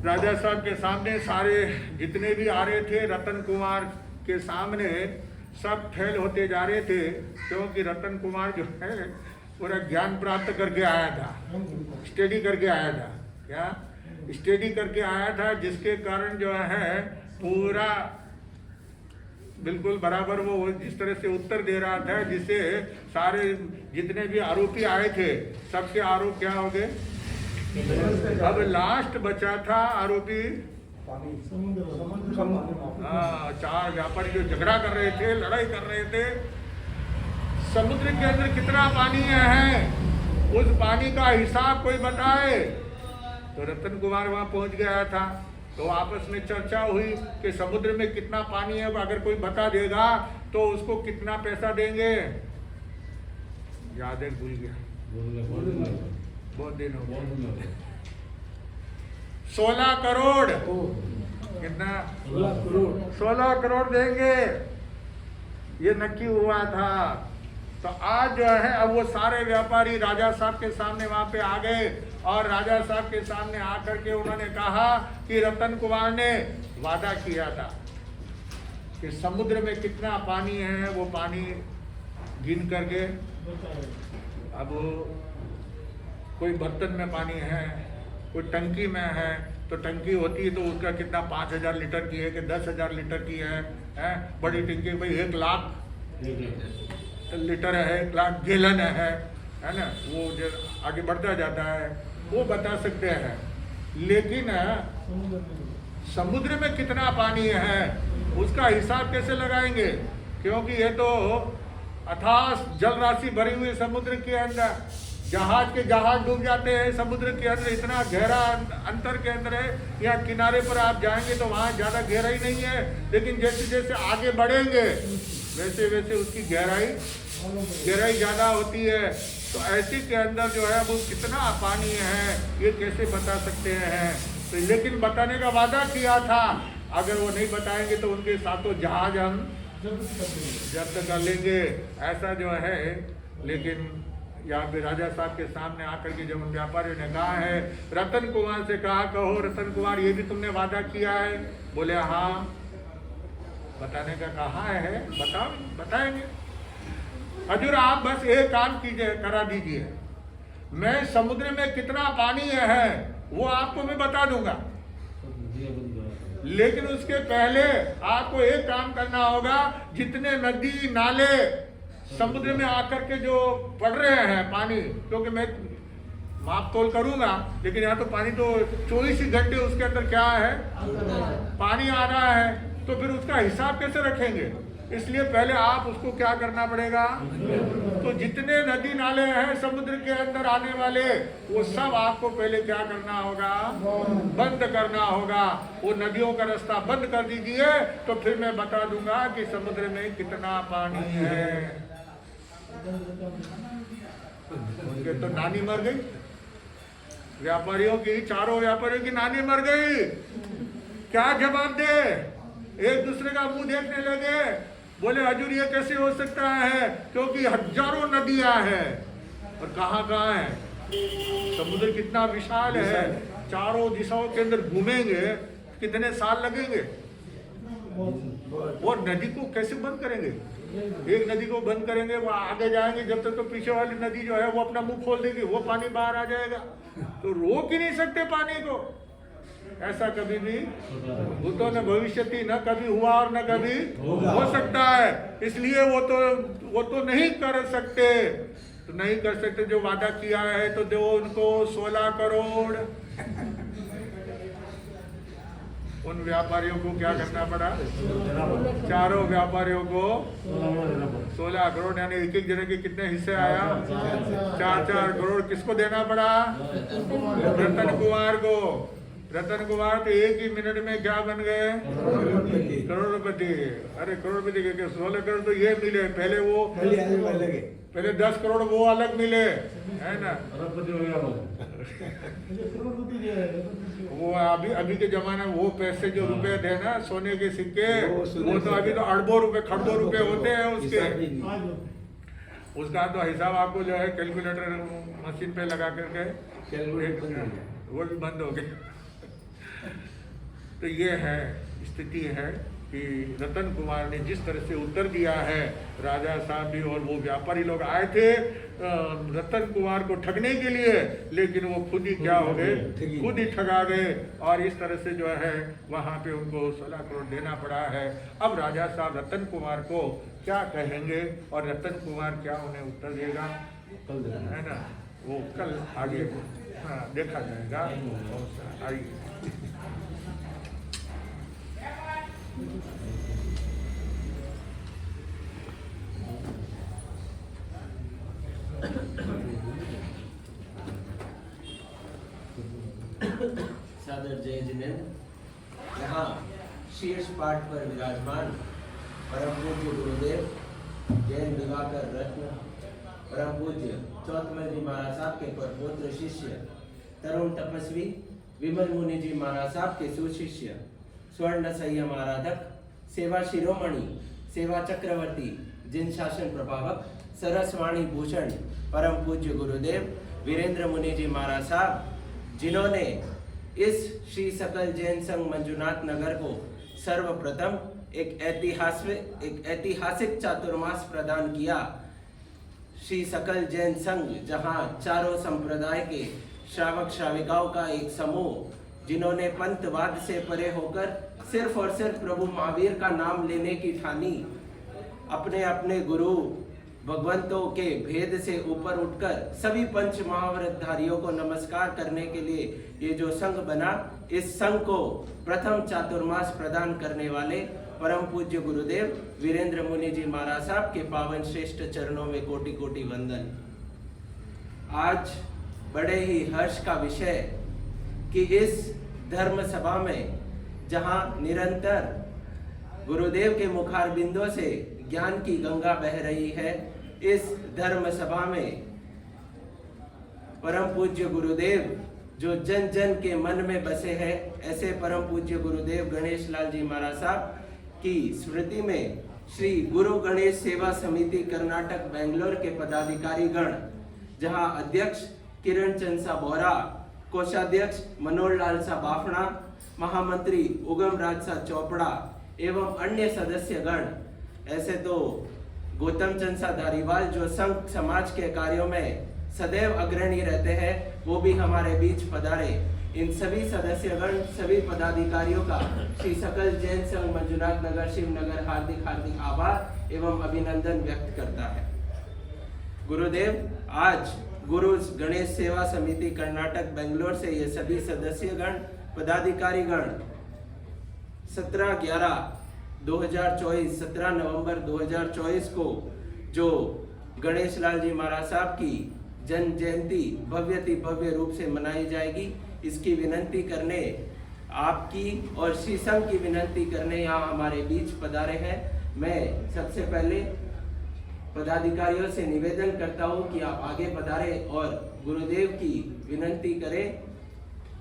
राजा साहब के सामने सारे जितने भी आ रहे थे रतन कुमार के सामने सब फेल होते जा रहे थे, क्योंकि रतन कुमार जो है पूरा ज्ञान प्राप्त करके आया था, स्टडी करके आया था। क्या स्टडी करके आया था, जिसके कारण जो है पूरा बिल्कुल बराबर वो इस तरह से उत्तर दे रहा था जिससे सारे जितने भी आरोपी आए थे सबके आरोप क्या हो गए। अब लास्ट बचा था आरोपी 4 व्यापारी जो झगड़ा कर रहे थे, लड़ाई कर रहे थे। समुद्र के अंदर कितना पानी है, उस पानी का हिसाब कोई बताए। तो रतन कुमार वहां पहुंच गया था, तो आपस में चर्चा हुई कि समुद्र में कितना पानी है, अगर कोई बता देगा तो उसको कितना पैसा देंगे। याद है, भूल गया, बहुत दिन हो गए। 16 करोड़। कितना? 16 करोड़ देंगे, ये नक्की हुआ था। तो आज जो है अब वो सारे व्यापारी राजा साहब के सामने वहां पे आ गए और राजा साहब के सामने आकर के उन्होंने कहा कि रतन कुमार ने वादा किया था कि समुद्र में कितना पानी है वो पानी गिन करके, अब कोई बर्तन में पानी है, कोई टंकी में है, तो टंकी होती है तो उसका कितना 5000 लीटर की है कि 10,000 लीटर की है? बड़ी टंकी भाई 1 लाख लीटर है, 1 लाख गैलन है ना? वो जो आगे बढ़ता जाता है वो बता सकते हैं, लेकिन समुद्र में कितना पानी है उसका हिसाब कैसे लगाएंगे? क्योंकि ये तो अथाह जल राशि भरी हुई समुद्र के अंदर, जहाज डूब जाते हैं समुद्र के अंदर, इतना गहरा अंतर के अंदर है। यहाँ किनारे पर आप जाएंगे तो वहाँ ज़्यादा गहराई नहीं है, लेकिन जैसे जैसे आगे बढ़ेंगे वैसे वैसे उसकी गहराई ज़्यादा होती है। तो ऐसे के अंदर जो है वो कितना पानी है ये कैसे बता सकते हैं? तो लेकिन बताने का वादा किया था, अगर वो नहीं बताएंगे तो उनके साथों जहाज हम जब्त कर लेंगे, ऐसा जो है। लेकिन यहाँ पे राजा साहब के सामने आकर के जब उन व्यापारियों ने कहा है, रतन कुमार से कहा, कहो रतन कुमार ये भी तुमने वादा किया है? बोले हाँ। बताने का कहा है, बताएंगे। हजूर आप बस एक काम कीजिए, करा दीजिए, मैं समुद्र में कितना पानी है वो आपको मैं बता दूंगा, लेकिन उसके पहले आपको एक काम करना होगा, जितने नदी नाले समुद्र में आकर के जो पड़ रहे हैं पानी, क्योंकि मैं माप तोल करूंगा, लेकिन यहाँ तो पानी तो 24 ही घंटे उसके अंदर क्या है, पानी आ रहा है, तो फिर उसका हिसाब कैसे रखेंगे? इसलिए पहले आप उसको क्या करना पड़ेगा, तो जितने नदी नाले हैं समुद्र के अंदर आने वाले वो सब आपको पहले क्या करना होगा, बंद करना होगा। वो नदियों का रास्ता बंद कर दीजिए, तो फिर मैं बता दूंगा कि समुद्र में कितना पानी है। उनके तो नानी मर गई, व्यापारियों की, चारों व्यापारियों की नानी मर गई। क्या जवाब दे? एक दूसरे का मुंह देखने लगे, बोले हजूर ये कैसे हो सकता है, क्योंकि हजारों नदियां हैं और कहाँ कहाँ है, समुद्र कितना विशाल है, चारों दिशाओं के अंदर घूमेंगे कितने साल लगेंगे, और नदी को कैसे बंद करेंगे? एक नदी को बंद करेंगे, वो आगे जाएंगे जब तक तो पीछे वाली नदी जो है वो अपना मुंह खोल देगी, वो पानी बाहर आ जाएगा, तो रोक ही नहीं सकते पानी को। ऐसा कभी भी भूतों ने भविष्यति न कभी हुआ और न कभी हो सकता है, इसलिए वो तो नहीं कर सकते, तो नहीं कर सकते। जो वादा किया है तो दो उनको 16 करोड़। उन व्यापारियों को क्या करना पड़ा? चारों व्यापारियों को 16 करोड़, यानी एक एक जने के कितने हिस्से आया? 4-4 करोड़। किसको देना पड़ा? रतन कुमार को। रतन कुमार तो एक ही मिनट में क्या बन गए? करोड़पति। अरे करोड़पति के 16 करोड़ तो ये मिले, पहले वो पहले 10 करोड़ वो अलग मिले, है ना? वो अभी के जमाने में वो पैसे जो रुपए थे ना, सोने के सिक्के, वो तो अभी तो अरबों रुपए खरबों रुपए होते हैं उसके। उसका तो हिसाब आपको जो है कैलकुलेटर मशीन पे लगा करके वो भी बंद हो गए। तो ये है स्थिति है कि रतन कुमार ने जिस तरह से उत्तर दिया है, राजा साहब भी और वो व्यापारी लोग आए थे रतन कुमार को ठगने के लिए, लेकिन वो खुद ही क्या हो गए, खुद ही ठगा गए, और इस तरह से जो है वहाँ पे उनको 16 करोड़ देना पड़ा है। अब राजा साहब रतन कुमार को क्या कहेंगे और रतन कुमार क्या उन्हें उत्तर देगा, है ना, वो कल आगे देखा जाएगा। आइए। सादर जय जिनेन्द्र। यहाँ शीर्ष पाठ पर विराजमान परम पूज्य गुरुदेव जैन दिवाकर रत्न परम पूज्य चौथमल जी महाराज साहब के परपोत्र शिष्य तरुण तपस्वी विमल मुनि जी महाराज साहब के सुशिष्य स्वर्ण संयम आराधक सेवा शिरोमणि सेवा चक्रवर्ती जिन शासन प्रभावक सरसवाणी भूषण परम पूज्य गुरुदेव वीरेंद्र मुनि जी महाराज साहब, जिन्होंने इस श्री सकल जैन संघ मंजुनाथ नगर को सर्वप्रथम एक ऐतिहासिक चातुर्मास प्रदान किया। श्री सकल जैन संघ, जहां चारों संप्रदाय के श्रावक श्राविकाओं का एक समूह, जिन्होंने पंथवाद से परे होकर सिर्फ और सिर्फ प्रभु महावीर का नाम लेने की ठानी, अपने अपने गुरु भगवंतों के भेद से ऊपर उठकर सभी पंच महाव्रतधारियों को नमस्कार करने के लिए ये जो संघ बना, इस संघ को प्रथम चातुर्मास प्रदान करने वाले परम पूज्य गुरुदेव वीरेंद्र मुनि जी महाराज साहब के पावन श्रेष्ठ चरणों में कोटि कोटि वंदन। आज बड़े ही हर्ष का विषय कि इस धर्म सभा में, जहां निरंतर गुरुदेव के मुखारबिंदों से ज्ञान की गंगा बह रही है, इस धर्म सभा में परम पूज्य गुरुदेव जो जन जन के मन में बसे हैं, ऐसे परम पूज्य गुरुदेव गणेश लाल जी महाराज साहब की स्मृति में श्री गुरु गणेश सेवा समिति कर्नाटक बेंगलोर के पदाधिकारी गण, जहां अध्यक्ष किरण चंद सा बोरा, कोषाध्यक्ष मनोहर लाल सा बाफना, महामंत्री उगम राज सा चोपड़ा एवं अन्य सदस्य गण, ऐसे तो गौतम चंद सा धारीवाल जो संघ समाज के कार्यों में सदैव अग्रणी रहते हैं, वो भी हमारे बीच पधारे। इन सभी सदस्यगण, सभी पदाधिकारियों का श्री सकल जैन संघ मंजुनाथ नगर शिवनगर हार्दिक हार्दिक आभार एवं अभिनंदन व्यक्त करता है। गुरुदेव, आज गुरु गणेश सेवा समिति कर्नाटक बेंगलोर से ये सभी सदस्यगण, पदाधिकारीगण 17 नवंबर 2024 को जो गणेश लाल जी महाराज साहब की जन्म जयंती भव्यति भव्य रूप से मनाई जाएगी, इसकी विनंती करने, आपकी और श्री संघ की विनंती करने यहाँ हमारे बीच पधारे हैं। मैं सबसे पहले पदाधिकारियों से निवेदन करता हूँ कि आप आगे पधारें और गुरुदेव की विनंती करें,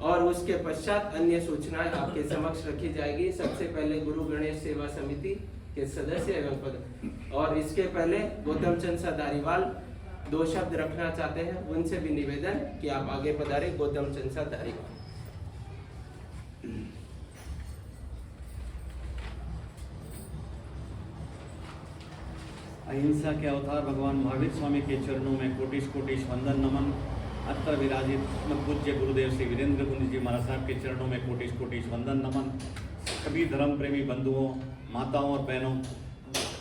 और उसके पश्चात अन्य सूचनाएं आपके समक्ष रखी जाएगी। सबसे पहले गुरु गणेश सेवा समिति के सदस्य एवं पद, और इसके पहले गौतम चंद सा धारीवाल 2 शब्द रखना चाहते हैं, उनसे भी निवेदन कि आप आगे पधारें। गौतम चंद सा धारीवाल। अहिंसा के अवतार भगवान महावीर स्वामी के चरणों में कोटिश कोटिश वंदन नमन। अत्र विराजित पूज्य गुरुदेव श्री वीरेंद्र मुनि जी महाराज साहब के चरणों में कोटिश कोटिश वंदन नमन। सभी धर्म प्रेमी बंधुओं, माताओं और बहनों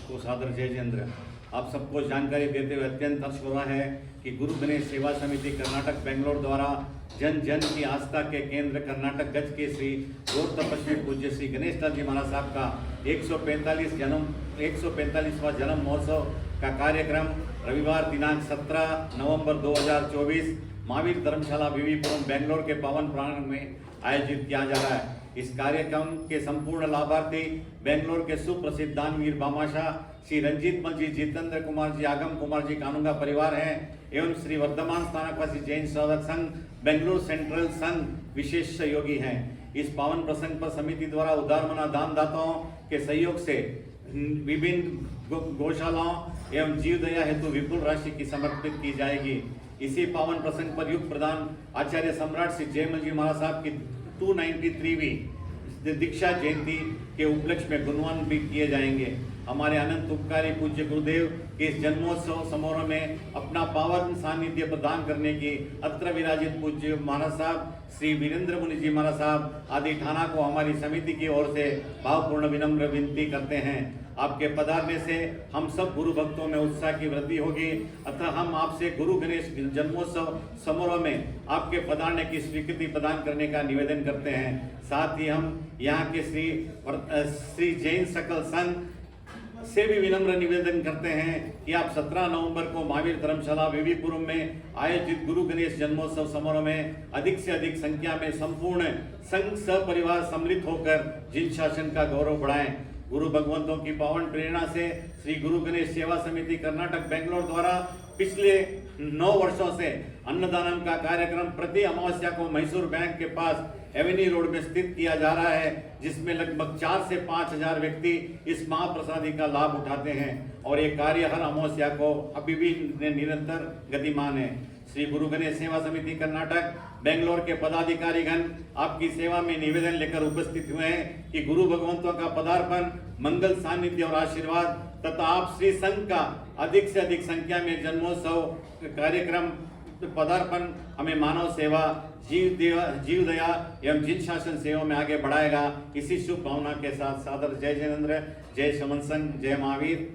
को सादर जय जयेंद्र। आप सबको जानकारी देते हुए अत्यंत हर्ष हो रहा है कि गुरु गणेश सेवा समिति कर्नाटक बेंगलोर द्वारा जन जन की आस्था के केंद्र कर्नाटक गज के श्री गौर तपस्वी पूज्य श्री गणेश लाल जी महाराज साहब का 145वां जन्म महोत्सव का कार्यक्रम रविवार दिनांक 17 नवंबर 2024 महावीर धर्मशाला वीवीपुरम बेंगलोर के पावन प्रांगण में आयोजित किया जा रहा है। इस कार्यक्रम के संपूर्ण लाभार्थी बेंगलोर के सुप्रसिद्ध दानवीर बामाशाह श्री रंजीत मल जी, जितेंद्र कुमार जी, आगम कुमार जी कानूंगा परिवार हैं एवं श्री वर्धमान स्थानकवासी जैन साधक संघ बेंगलोर सेंट्रल संघ विशेष सहयोगी हैं। इस पावन प्रसंग पर समिति द्वारा उदारमना दानदाताओं के सहयोग से विभिन्न गौशालाओं एवं जीवदया हेतु विपुल राशि की समर्पित की जाएगी। इसी पावन प्रसंग पर युग प्रधान आचार्य सम्राट श्री जयमल जी महाराज साहब की 293वीं दीक्षा जयंती के उपलक्ष्य में गुणगान भी किए जाएंगे। हमारे अनंत उपकारी पूज्य गुरुदेव के इस जन्मोत्सव समारोह में अपना पावन सानिध्य प्रदान करने की अत्र विराजित पूज्य महाराज साहब श्री वीरेंद्र मुनि जी महाराज साहब आदि ठाना को हमारी समिति की ओर से भावपूर्ण विनम्र विनती करते हैं। आपके पधारने से हम सब गुरु भक्तों में उत्साह की वृद्धि होगी। अतः हम आपसे गुरु गणेश जन्मोत्सव समारोह में आपके पधारने की स्वीकृति प्रदान करने का निवेदन करते हैं। साथ ही हम यहाँ के श्री जैन सकल संघ से भी विनम्र निवेदन करते हैं कि आप 17 नवंबर को महावीर धर्मशाला वीवीपुरम में आयोजित गुरु गणेश जन्मोत्सव समारोह में अधिक से अधिक संख्या में संपूर्ण संघ सपरिवार सम्मिलित होकर जिन शासन का गौरव बढ़ाएं। गुरु भगवंतों की पावन प्रेरणा से श्री गुरु गणेश सेवा समिति कर्नाटक बेंगलोर द्वारा पिछले 9 वर्षों से अन्नदानम का कार्यक्रम प्रति अमावस्या को मैसूर बैंक के पास एवेन्यू रोड में स्थित किया जा रहा है, जिसमें लगभग 4 से 5 हजार व्यक्ति इस महाप्रसादी का लाभ उठाते हैं और ये कार्य हर अमावस्या को अभी भी निरंतर गतिमान है। श्री गुरु गणेश सेवा समिति कर्नाटक बेंगलोर के पदाधिकारीगण आपकी सेवा में निवेदन लेकर उपस्थित हुए हैं कि गुरु भगवंतों का पदार्पण, मंगल सानिध्य और आशीर्वाद तथा आप श्री संघ का अधिक से अधिक संख्या में जन्मोत्सव कार्यक्रम पदार्पण हमें मानव सेवा, जीव दया एवं जिन शासन सेवा में आगे बढ़ाएगा। इसी शुभ भावना के साथ सादर जय जिनेंद्र, जय शमन संघ, जय महावीर।